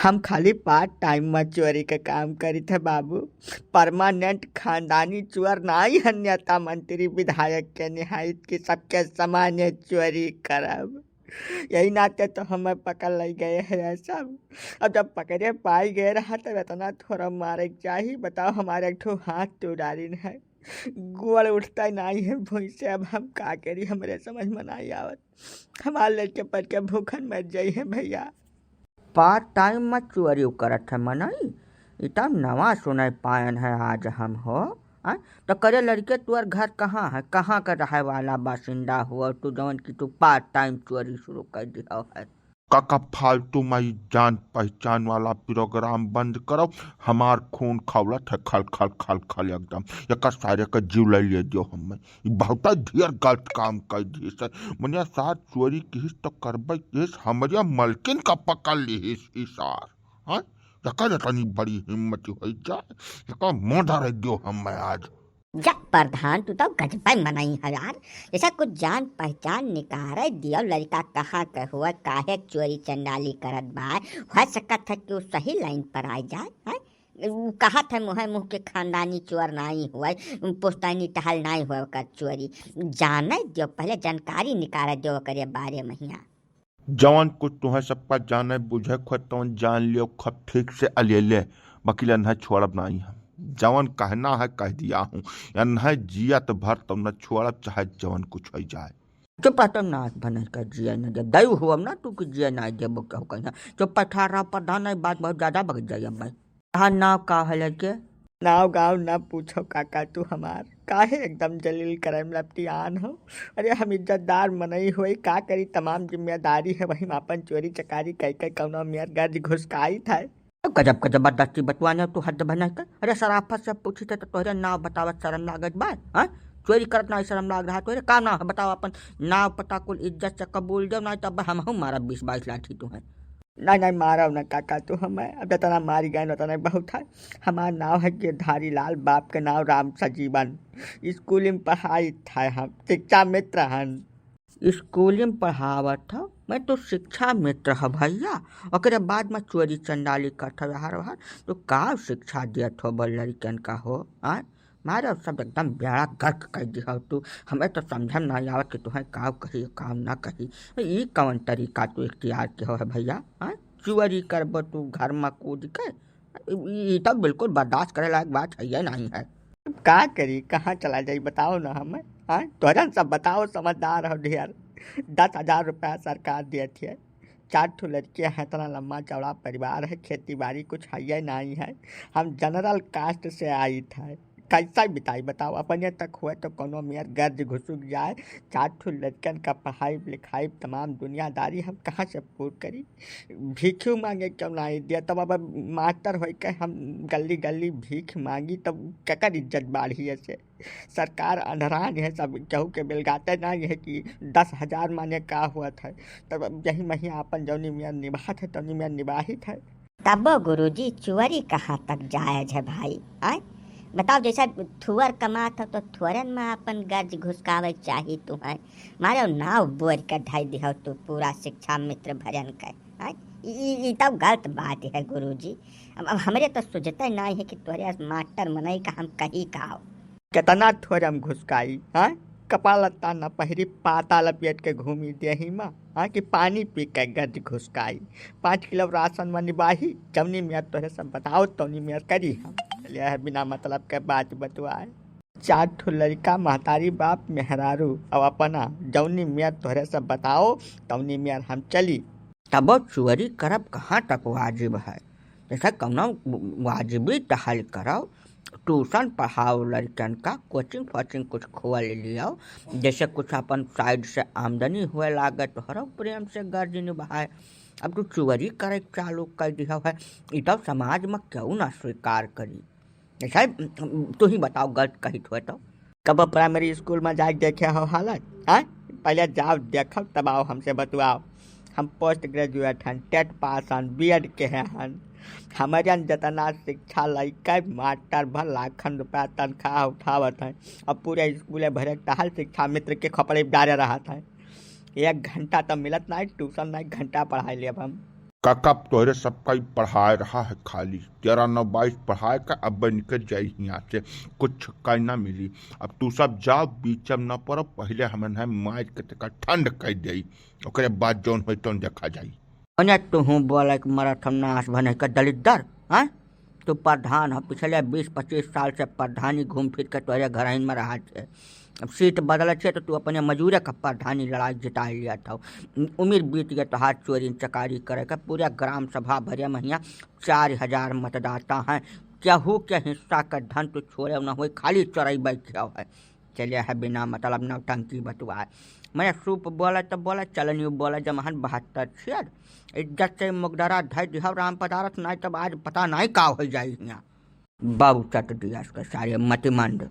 हम खाली part time में चोरी का काम करी थे बाबू। परमानेंट खानदानी चोर नाई है, नेता मंत्री विधायक के निहायत की सबके सामान्य चोरी करब। यही नाते तो हमें पकड़ ले गए हैं सब। अब जब पकड़े पाई गए रहा तो इतना थोड़ा मारे चाहिए। बताओ, हमारे एक ठो हाथ तो डाली है, गोड़ उठता नहीं है भूई से। अब हम का करी, हमारे समझ में नहीं आवत। हमारे लड़के पर के भूखन मर जाई है भैया। पार्ट टाइम में चोरी करत है मनई, इतना नवा सुनाई पायन है आज हम हो। तो करे लड़के तुअर घर कहाँ है, कहाँ का रहे वाला बासिंदा हुआ तू जवन की तू पार्ट टाइम चोरी शुरू कर दिया है। काका फालतू माई जान पहचान वाला प्रोग्राम बंद करो। हमार खून खौलत है खल खल खल खल एकदम। एक सारे का जीव ले लिए जो हमें बहुत ढेर गलत काम कर दी से। मनिया साथ चोरी की तो करबे केस हमारे मलकिन का पकड़ ली सार। हाँ यका इतनी बड़ी हिम्मत हो जाए, यका मोढ़ दो हमें आज। जा प्रधान, तू तो गजबाई मनाई है यार। जैसा कुछ जान पहचान निकाल दियो लड़का कहाँ का हुआ, काहे चोरी चंडाली करत बा। हो सकत है कि वो सही लाइन पर आ जाए है। कहा था मुँह के खानदानी चोर नहीं हुआ, पुश्तैनी टहल नहीं हुआ कर चोरी। जाने दियो, पहले जानकारी निकाल दियो करे बारे में हिया। जवान कुछ तुम्हें सबका जाने बुझे खो तो जान लियो खब ठीक से अलेले वकील न छोड़ब नहीं हम। जवन कहना है कह दिया हूँ, या न जियत भर तब न छोड़ब चाहे जवन कुछ हो जाए। चुप तुम नाच बन कर जिया न दे दयु हुआ ना तू कि जिया ना दे क्या कहना। चुप 18 प्रधान बात बहुत ज्यादा बग जाए भाई। हाँ नाव का है लड़के, नाव गाँव न पूछो काका, तू हमार काहे एकदम जलील करम लपटियान हो। अरे हम इज्जतदार मनई हुई, का करी तमाम जिम्मेदारी है वही मापन चोरी चकारी कह के कौनो मेयर गर्ज घुसकाई था। गजब का जबरदस्ती बतवाने तू हद बना कर। अरे सराफत से पूछी थे तो तोहरे नाव बतावत शर्म लागत बा। हाँ चोरी करत ना शर्म लाग रहा तोहरे का नाव है बताओ अपन नाव पता कुल इज्जत से कबूल दो ना तब हम मारा 20-22 लाठी तुम्हें। नहीं नहीं मारो न काका तू हमें, अब जितना मारी गए उतना बहुत है। हमारा नाव है गिरधारी लाल, बाप के नाव राम सजीवन। स्कूल में पढ़ाई था, हम शिक्षा मित्र हन। स्कूल में पढ़ावत था, मैं तो शिक्षा मित्र है भैया। और बाद में चोरी चंडाली करता व्यवहार तो का शिक्षा दियत हो बल लड़कन का हो। आ मारे सब एकदम बेड़ा गर्क कर दिया तू। हमें तो समझ में नहीं आवत कि तुम्हें का कही काम ना कही। ये कौन तरीका तू इख्तियार के हो है भैया। चोरी करब तू घर में कूद के, ये तो बिल्कुल बर्दाश्त करे लायक बात है नहीं है। का करी, कहाँ चला जाई बताओ ना हमें। हाँ तोहरा सब बताओ, समझदार हो ढेर। 10,000 रुपया सरकार देती है, 4 ठो लड़कियाँ हैं, इतना लम्बा चौड़ा परिवार है, खेती बाड़ी कुछ है नहीं है। हम जनरल कास्ट से आई था, कैसा बिताई बताओ। अपने तक हुए तो कोनो मेयर गर्ज घुसुक जाए, 4 ठो लड़कन का पढ़ाई लिखाई तमाम दुनियादारी हम कहाँ से पूर्ण करी। भीखू मांगे क्यों नहीं दिया, तब अब मास्टर हो के हम गली गली भीख मांगी तब ककर इज्जत बाढ़ी ऐसे। सरकार अंधरान है, सब केहू के बेलगाते नहीं है कि 10,000 माने का हुआ था। तब यही मही अपन जौनी मियाँ निभात है तौनी मियाँ निवाहित है। तब गुरुजी चोरी कहाँ तक जायज है भाई। आय बताओ, जैसा थुअर कमात हो तो थुअरन में अपन गर्ज घुसकावे चाहिए तुम्हें। मारे नाव बोर के ढाई दिहो तू पूरा शिक्षा मित्र भजन कर। ये तो गलत बात है गुरुजी। अब हमरे तो सोचते नहीं है कि तोरे मास्टर मनई का हम कहीं का कितना थोड़म घुसकाई। हाँ कपड़ा लत्ता न पहिरी, पाता लपेट के घूमी देही माँ। हाँ कि पानी पी के गर्ज घुसकाई। 5 किलो राशन में निबाही, जमनी मेयर तोहरे सब बताओ तौनी मेयर करी हम। है बिना मतलब के बात बतवाए। 4 ठो लड़का महतारी बाप मेहरारू अब अपना जौनी मेयर तोहरे सब बताओ तौनी मेयर हम चली। तब चोरी करब कहाँ तक वाजिब है। जैसे कौनो वाजिबी टहल करो, ट्यूशन पढ़ाओ लड़कन का, कोचिंग फोचिंग कुछ खोल लियो, जैसे कुछ अपन साइड से आमदनी हुए लागत हरो प्रेम से गर्ज निभाए। अब तू चोरी करे चालू कर दिया है, ये तो समाज में क्यों ना स्वीकार करी। ऐसा तू ही बताओ गलत कही तो कब प्राइमरी स्कूल में जाके देखे हो हालत। हाँ पहले जाओ देखो तब आओ हमसे बतवाओ। हम पोस्ट ग्रेजुएट हन, टेट पास हन, बीएड के हन। हमारे जितना शिक्षा लैके मास्टर भर लाखन रुपया तनख्वाह उठावत हैं। अब पूरे स्कूल भरे टहल शिक्षा मित्र के खपड़े डारे रहा था। 1 घंटा तो मिलत नहीं, ट्यूशन नहीं, घंटा पढ़ाई ले हम। काका तोहरे सबका ही पढ़ाए रहा है खाली 13 9 22 पढ़ाए का अब निकल जाई यहाँ से कुछ करना मिली। अब तू सब जाओ बीच में न पड़ो पहले हमन है मार के तक ठंड कर दे ओकरे बाद जौन हो तो देखा जाई। अने तू बोला कि मराठन नाश बने का दलितर हाँ तू प्रधान हो पिछले 20-25 साल से प्रधानी घूम फिर के तोहरे घर में रहा छे। अब सीट बदल छे तो तू अपने मजूरे का प्रधानी लड़ाई जिता लिया था। उम्र बीत गया तो हाथ चोरी चकारी करे का पूरा ग्राम सभा भरे महिया 4000 मतदाता हैं केहू के हिस्सा का धन तो छोड़े न हो खाली चोरई बैठे है चले है बिना मतलब नौटंकी बतुआ है। मैं सूप बोला तो बोला चलनी बोला जमहन 72 छियर इज्जत से मुगदरा धै दिह राम पदारथ नहीं तब आज पता नहीं का हो जाए यहाँ बाबू चट दिया उसका सारे मतिमंड।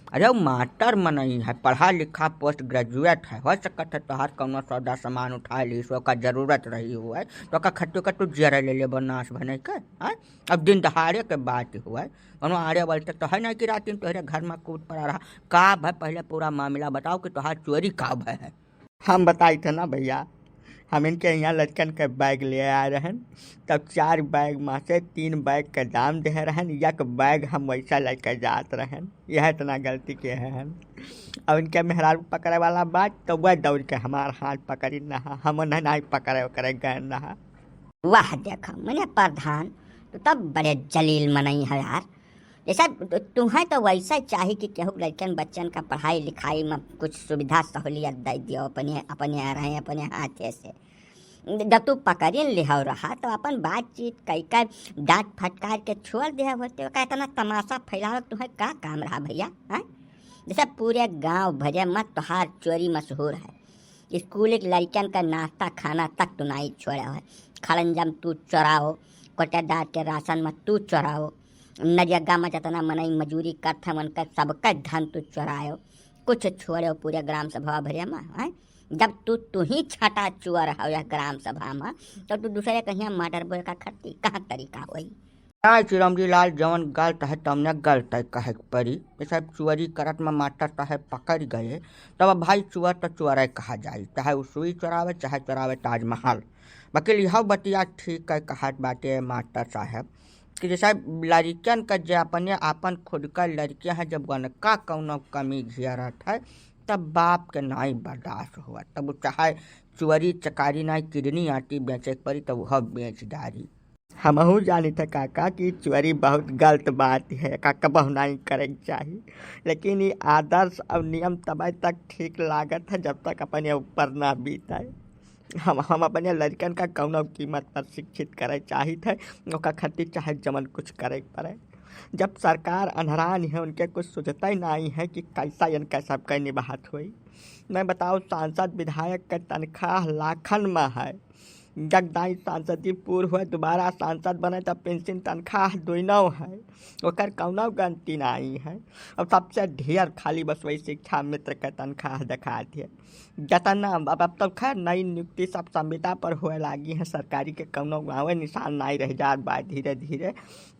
अरे वो मास्टर मनई है पढ़ा लिखा पोस्ट ग्रेजुएट है हो सकता है तोहार कौनो सौदा सामान उठा ली सो का जरूरत रही हुआ है तो का खट्टू कट्टू जरा ले ले बनास बने के अब दिन दहाड़े के बात हुआ है कौनो आड़े बोलते तो है नहीं कि रात दिन तोहरे घर में कूद पड़ा रहा का भाई पहले पूरा मामला बताओ कि तोहार चोरी का भय है। हम बताई थे ना भैया हम इनके यहाँ लड़कन के बैग ले आए रहन तब 4 बैग में से 3 बैग का दाम दे रहन 1 बैग हम वैसा लेकर जात रहन यह इतना गलती के हैं। अब इनके मेहरारू पकड़े वाला बात तो वह दौड़ के हमार हाथ पकड़ी नहा हम नहीं पकड़े करे गए नहा। वाह देखा मैंने प्रधान तो तब बड़े जलील मनई है यार जैसा तुम्हें तो वैसा चाहिए कि केहू लड़कन बच्चन का पढ़ाई लिखाई में कुछ सुविधा सहूलियत दे दियो अपने अपने आ रहे अपने हाथे से। जब तू पकड़े ले रहा तो अपन बातचीत कई का डांट फटकार के छोड़ दे होते का इतना तमाशा फैलाओ तुम्हें का काम रहा भैया हाँ जैसे पूरे गांव भरे में तोहार चोरी मशहूर है। स्कूल के लड़कन का नाश्ता खाना तक तू नहीं छोड़ा है खड़ंजम तू चोराओ कोटेदार के राशन में तू चोराओ नरेगा में जितना मनई मजूरी करते उनका सबका धन तू चुरायो कुछ छोड़ो पूरे ग्राम सभा भरे में है। जब तू ही छटा चुअर हो या ग्राम सभा में तो तू दूसरे कहीं मर्डर बोल का खर्ची कहाँ तरीका होई। चिरमजी लाल जवन गलत है तमने गलत है कहे पड़ी सब चुअरी करत में मास्टर साहब पकड़ गए तब भाई चुअर तो चुअर कहा जाए चाहे वो सुई चुरावे चाहे चुरावे ताजमहल। वकील यह बतिया ठीक है कहत बाटे मास्टर साहब कि जैसा लड़कियन का जो अपने आपन खुद का लड़कियाँ हैं जब उनका कौनो कमी घेरत है तब बाप के नहीं बर्दाश्त हुआ तब वो चाहे चुअरी चकारी नहीं किडनी आटी बेचे पड़ी तब वह बेच डारी। हमहू जानी था काका कि चोरी बहुत गलत बात है काका बहु नहीं करे चाहिए लेकिन ये आदर्श और नियम तब तक ठीक लागत है जब तक अपने ऊपर ना बीता हम अपने लड़कन का कौनो कीमत पर शिक्षित करे चाहिए थे ओका खातिर चाहे जमन कुछ करे पड़े। जब सरकार अनहरान है उनके कुछ सोचता ही नहीं है कि कैसा इनका सबका निभात हुई। मैं बताऊँ सांसद विधायक का तनख्वाह लाखन में है जगदाई सांसदी पूर्व हुए दोबारा सांसद बने तब पेंशन तनख्वाह 2 है ओकर कौनो गलती नहीं है। अब सबसे ढेर खाली बस वही शिक्षा मित्र के तनख्वाह दिखा दिए जतना अब तक खैर नई नियुक्ति सब संविदा पर हुए लगी है सरकारी के कौनो गाँव निशान नहीं रह जात बा धीरे धीरे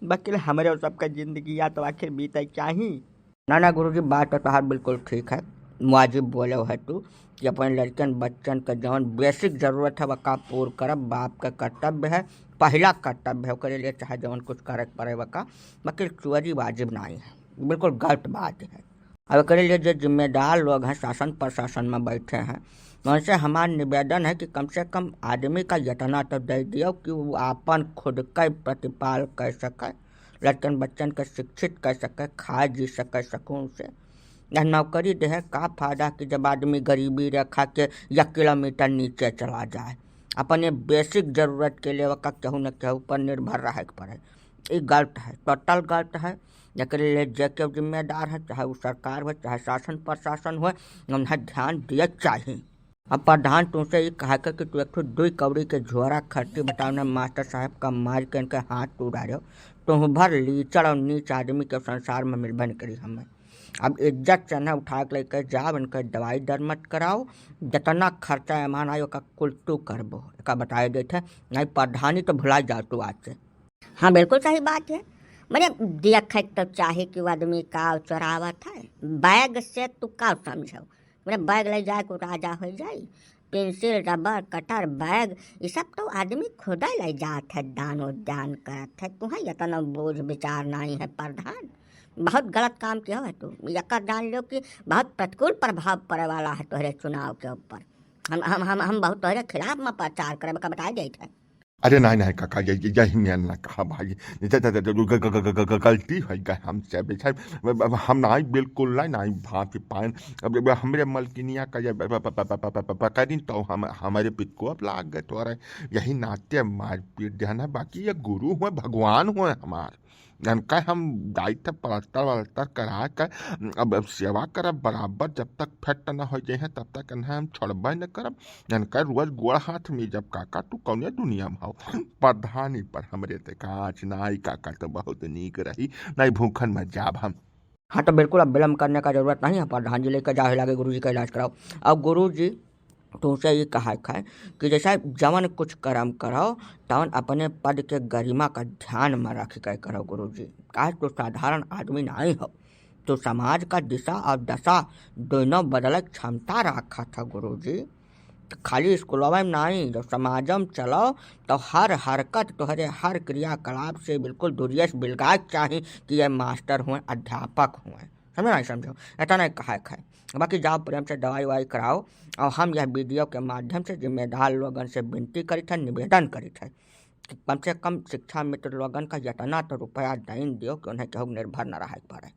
वकील हमारे सबके जिंदगी या तो आखिर बीते चाहिए। ना गुरुजी बात तो तोहार बिल्कुल ठीक है वाजिब बोले है तू कि अपने लड़कन बच्चन का जौन बेसिक जरूरत है वका पूर्ण करब बाप का कर्तव्य है पहला कर्तव्य है ओकरे लिए चाहे जौन कुछ करे पड़े वका वकील चोरी वाजिब नहीं है बिल्कुल गलत बात है। अब ओकरे लिए जो जिम्मेदार लोग हैं शासन प्रशासन में बैठे हैं उनसे हमारा निवेदन है कि कम से कम आदमी का इतना तो दे दियो कि वो अपन खुद का प्रतिपाल कर सके लड़कन बच्चन का शिक्षित कर सके खा जी सके सुकून से। नौकरी दे का फायदा कि जब आदमी गरीबी रेखा के 1 किलोमीटर नीचे चला जाए अपने बेसिक जरूरत के लिए वह केहू न केहू पर निर्भर रहे पड़े। ये गलत है टोटल गलत है जर लिए जो जिम्मेदार है चाहे वो सरकार हो चाहे शासन प्रशासन हो उन्हें ध्यान दिए चाहिए। अब प्रधान तुमसे ये कहा कि तू एक 2 कौड़ी के झोरा खर्ची बताओ मास्टर साहब का मार के इनके हाथ टूटा रहे तुम भर लीचड़ और नीच आदमी के संसार में मिलबन करी हमें। अब इज्जत से न उठा के लेकर जाओ इनका दवाई दर मत कराओ जितना खर्चा एमान आयो का कुल तू करबो का बताए देते नहीं प्रधानी तो भुला जाओ तू आज से। हाँ बिल्कुल सही बात है मैंने देख तो चाहे कि आदमी का चोरावत है बैग से तू का समझो मैंने बैग ले जाए को राजा हो जाए पेंसिल रबर कटर बैग ये सब तो आदमी खुदा ले जात है, दानो दान करत है। तुम्हें इतना बोझ विचार नहीं है प्रधान, बहुत गलत काम किया है तू। यकर जान लो कि बहुत प्रतिकूल प्रभाव पड़े वाला है तोहरे चुनाव के ऊपर। हम बहुत तोहरे खिलाफ में प्रचार करे का बताए गए थे। अरे नहीं नहीं काका, यही मैंने ना कहा भाई, गलती हो गई हमसे बेचारे, हम नहीं बिल्कुल नहीं भापी पाए। अब हमरे मलकिनिया का ये पकड़ी तो हम हमारे पित को अब लाग गए तो यही नाते मारपीट देना। बाकी ये गुरु हुए भगवान हुए हमारे, इनका हम दायित्व पलस्तर वलस्तर करा कर अब सेवा करब बराबर, जब तक फेट न हो जाए तब तक इन्हें हम छोड़बे न करब। इनका रोज गोड़ हाथ में जब काका तू कौने दुनिया में हो प्रधानी पर हमरे ते काच नाई काका तो बहुत नीक रही, नहीं भूखन में जाब हम। हाँ तो बिल्कुल अब विलम्ब करने का जरूरत नहीं है, प्रधान जी लेकर जाए लागे गुरु जी का इलाज कराओ। अब गुरु जी तुमसे ये कहा है कि जैसा जवन कुछ कर्म करो तवन अपने पद के गरिमा का ध्यान में रख कर करो गुरु जी। कहा तो साधारण आदमी नहीं हो, तो समाज का दिशा और दशा दोनों बदल क्षमता रखा था गुरु जी। खाली स्कूलों में नहीं, जब समाजम चलो तो हर हरकत तुम्हारे हर क्रियाकलाप से बिल्कुल दुरियस बिलगाज चाहिए कि ये मास्टर हुए अध्यापक हुए। समझो नहीं समझो, ऐसा नहीं कहा है। बाकी जाओ प्रेम से दवाई वाई कराओ। और हम यह वीडियो के माध्यम से जिम्मेदार लोगन से विनती करी थे, निवेदन करी थे कि कम से कम शिक्षा मित्र लोगन का यतना तो रुपया दान दियो कि उन्हें केहू निर्भर न रह पड़े।